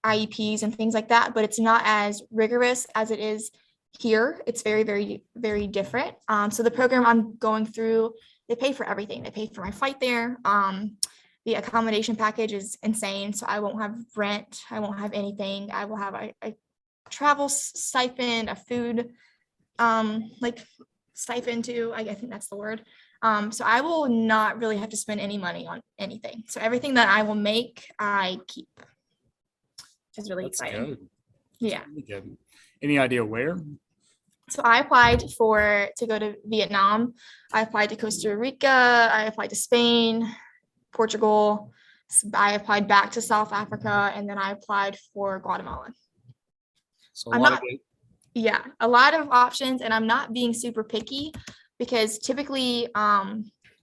IEPs and things like that, but it's not as rigorous as it is here. It's very, very, very different. So the program I'm going through, they pay for everything. They pay for my flight there. The accommodation package is insane. So I won't have rent. I won't have anything. I will have a travel stipend, a food like stipend too. I think that's the word. So I will not really have to spend any money on anything. So everything that I will make, I keep. Which is really That's exciting. good. Yeah. Really good. Any idea where? So I applied to go to Vietnam. I applied to Costa Rica. I applied to Spain, Portugal. I applied back to South Africa, and then I applied for Guatemala. So I'm not, yeah, a lot of options, and I'm not being super picky because typically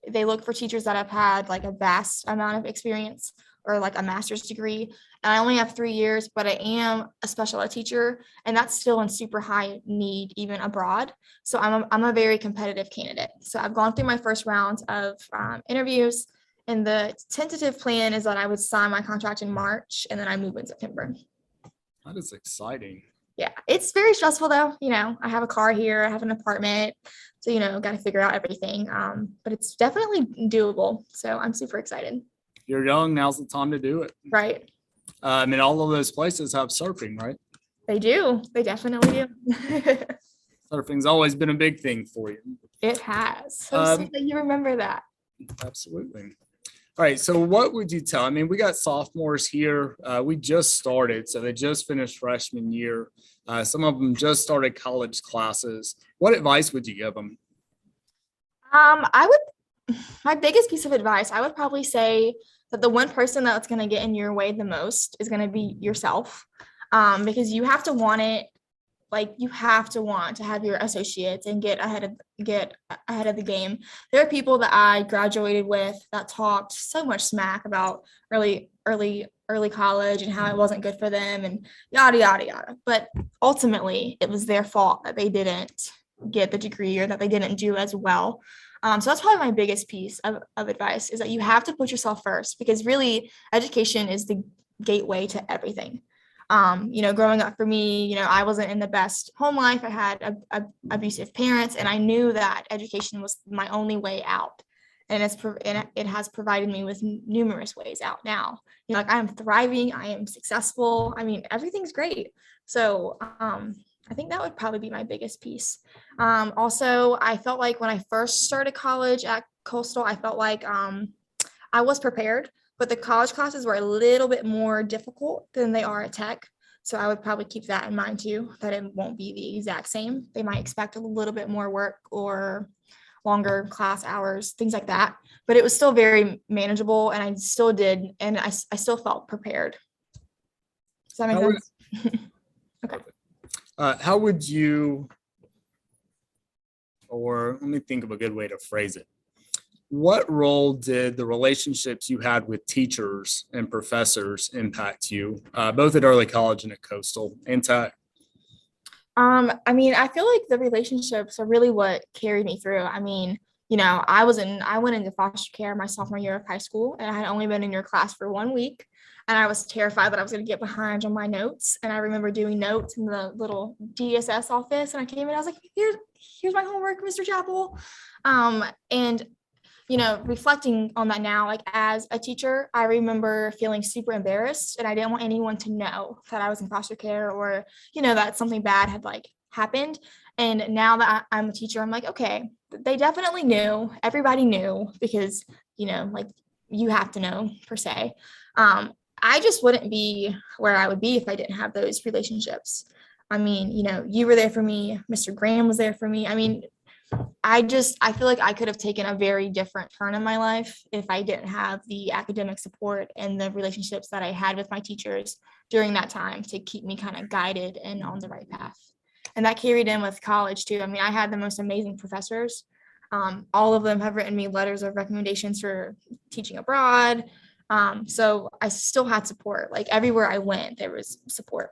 they look for teachers that have had like a vast amount of experience or like a master's degree. And I only have 3 years, but I am a special ed teacher, and that's still in super high need even abroad. So I'm a very competitive candidate. So I've gone through my first round of interviews, and the tentative plan is that I would sign my contract in March, and then I move in September. That is exciting. Yeah, it's very stressful though. I have a car here, I have an apartment, so got to figure out everything. But it's definitely doable. So I'm super excited. You're young, now's the time to do it. Right. All of those places have surfing, right? They do. They definitely do. Surfing's always been a big thing for you. It has. So sweet that you remember that. Absolutely. All right. So what would you tell? We got sophomores here. We just started. So they just finished freshman year. Some of them just started college classes. What advice would you give them? My biggest piece of advice, I would probably say that the one person that's going to get in your way the most is going to be yourself. Because you have to want it. Like you have to want to have your associates and get ahead of the game. There are people that I graduated with that talked so much smack about early college and how it wasn't good for them and yada yada yada. But ultimately, it was their fault that they didn't get the degree or that they didn't do as well. So that's probably my biggest piece of advice is that you have to put yourself first, because really education is the gateway to everything. Growing up for me, I wasn't in the best home life. I had abusive parents, and I knew that education was my only way out. And it has provided me with numerous ways out now. Like I am thriving, I am successful. Everything's great. So I think that would probably be my biggest piece. Also, I felt like when I first started college at Coastal, I felt like I was prepared, but the college classes were a little bit more difficult than they are at Tech. So I would probably keep that in mind too, that it won't be the exact same. They might expect a little bit more work or longer class hours, things like that. But it was still very manageable, and I still did, and I still felt prepared. Does that make sense? Okay. How would you, or let me think of a good way to phrase it. What role did the relationships you had with teachers and professors impact you, both at early college and at Coastal and Tech? I feel like the relationships are really what carried me through. I went into foster care my sophomore year of high school, and I had only been in your class for 1 week. And I was terrified that I was going to get behind on my notes. And I remember doing notes in the little DSS office. And I came in, I was like, here's my homework, Mr. Chappell. And reflecting on that now, like as a teacher, I remember feeling super embarrassed, and I didn't want anyone to know that I was in foster care or, that something bad had like happened. And now that I'm a teacher, I'm like, okay, they definitely knew. Everybody knew because, like you have to know per se. I just wouldn't be where I would be if I didn't have those relationships. You were there for me. Mr. Graham was there for me. I feel like I could have taken a very different turn in my life if I didn't have the academic support and the relationships that I had with my teachers during that time to keep me kind of guided and on the right path. And that carried in with college too. I had the most amazing professors. All of them have written me letters of recommendations for teaching abroad. So I still had support. Like everywhere I went, there was support.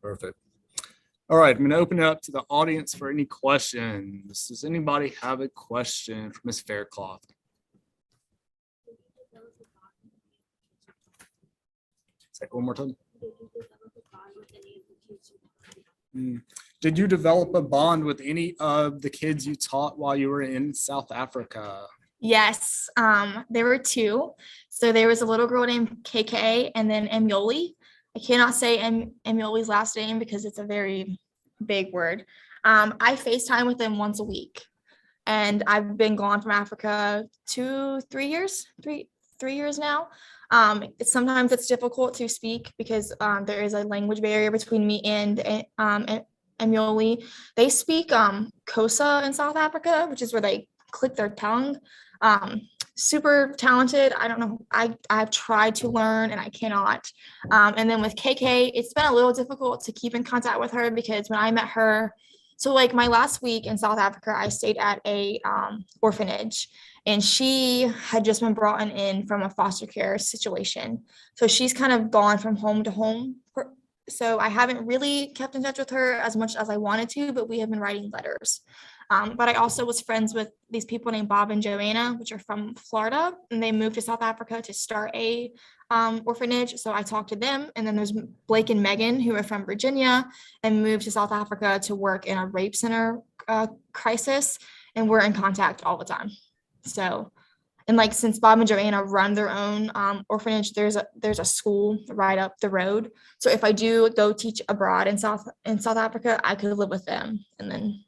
Perfect. All right, I'm going to open it up to the audience for any questions. Does anybody have a question for Ms. Faircloth? Say one more time. Mm. Did you develop a bond with any of the kids you taught while you were in South Africa? Yes, there were two. So there was a little girl named KK and then Emioli. I cannot say Emioli's last name because it's a very big word. I FaceTime with them once a week, and I've been gone from Africa 3 years, 3 years now. Sometimes it's difficult to speak because there is a language barrier between me and Emioli. They speak Xhosa in South Africa, which is where they click their tongue. Super talented. I don't know. I've tried to learn and I cannot. And then with KK, it's been a little difficult to keep in contact with her because when I met her, so like my last week in South Africa, I stayed at a orphanage, and she had just been brought in from a foster care situation. So she's kind of gone from home to home. So I haven't really kept in touch with her as much as I wanted to, but we have been writing letters. But I also was friends with these people named Bob and Joanna, which are from Florida, and they moved to South Africa to start a orphanage. So I talked to them. And then there's Blake and Megan, who are from Virginia and moved to South Africa to work in a rape center crisis. And we're in contact all the time. So, and like since Bob and Joanna run their own orphanage, there's a school right up the road. So if I do go teach abroad in South Africa, I could live with them and then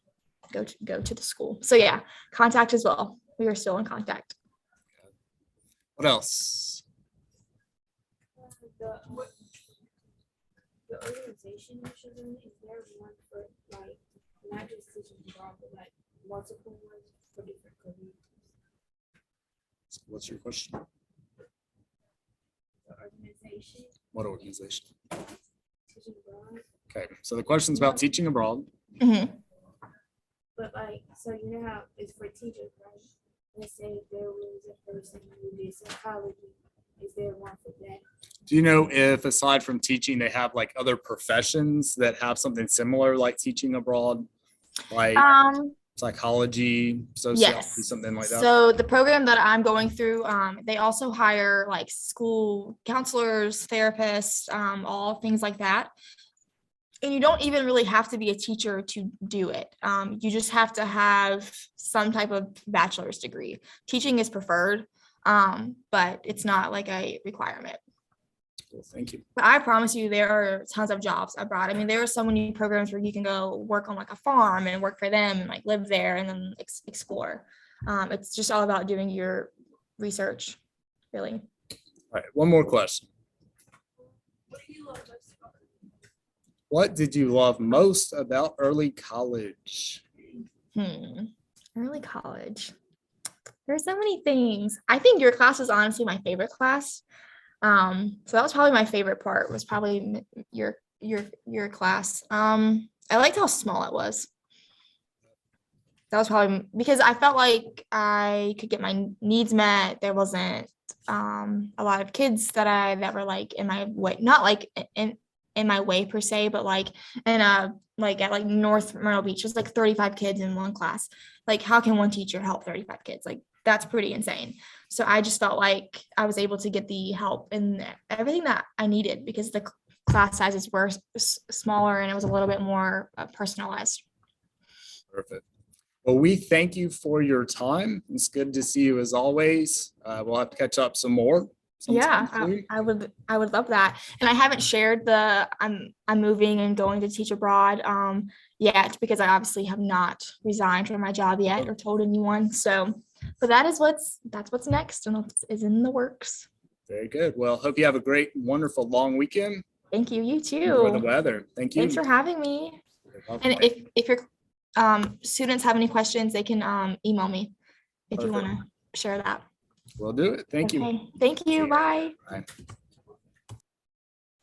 go to the school. So yeah, contact as well. We are still in contact. What else? The organization you should in, is there one for like not just teaching abroad, but like multiple ones for different careers? What's your question? The organization What organization? teaching abroad, Okay, so the question's about teaching abroad. Mhm. but like so you know how it's for teachers, right? Let's say if there was a person who did psychology, is there one for that? Do you know if aside from teaching, they have like other professions that have something similar like teaching abroad? Like psychology, sociology, Yes. something like that? So the program that I'm going through, they also hire like school counselors, therapists, all things like that. And you don't even really have to be a teacher to do it. You just have to have some type of bachelor's degree. Teaching is preferred, but it's not like a requirement. Cool, thank you. But I promise you, there are tons of jobs abroad. I mean, there are so many programs where you can go work on like a farm and work for them and like live there and then explore. It's just all about doing your research, really. All right, one more question. What did you love most about early college? Early college. There's so many things. I think your class is honestly my favorite class. So that was probably my favorite part, was probably your class. I liked how small it was. That was probably because I felt like I could get my needs met. There wasn't a lot of kids that were like in my way, not like in my way per se, but like in a like at like North Myrtle Beach, there's like 35 kids in one class. Like how can one teacher help 35 kids? Like that's pretty insane. So I just felt like I was able to get the help and everything that I needed because the class sizes were smaller and it was a little bit more personalized. Perfect. Well, we thank you for your time. It's good to see you as always. We'll have to catch up some more. Yeah, I would love that. And I haven't shared the I'm moving and going to teach abroad yet because I obviously have not resigned from my job yet or told anyone. So, but that's what's next and is in the works. Very good. Well, hope you have a great, wonderful long weekend. Thank you. You too. Enjoy the weather. Thank you. Thanks for having me. And if your students have any questions, they can email me if you want to share that. We'll do it. Thank you. Thank you. Bye. Bye.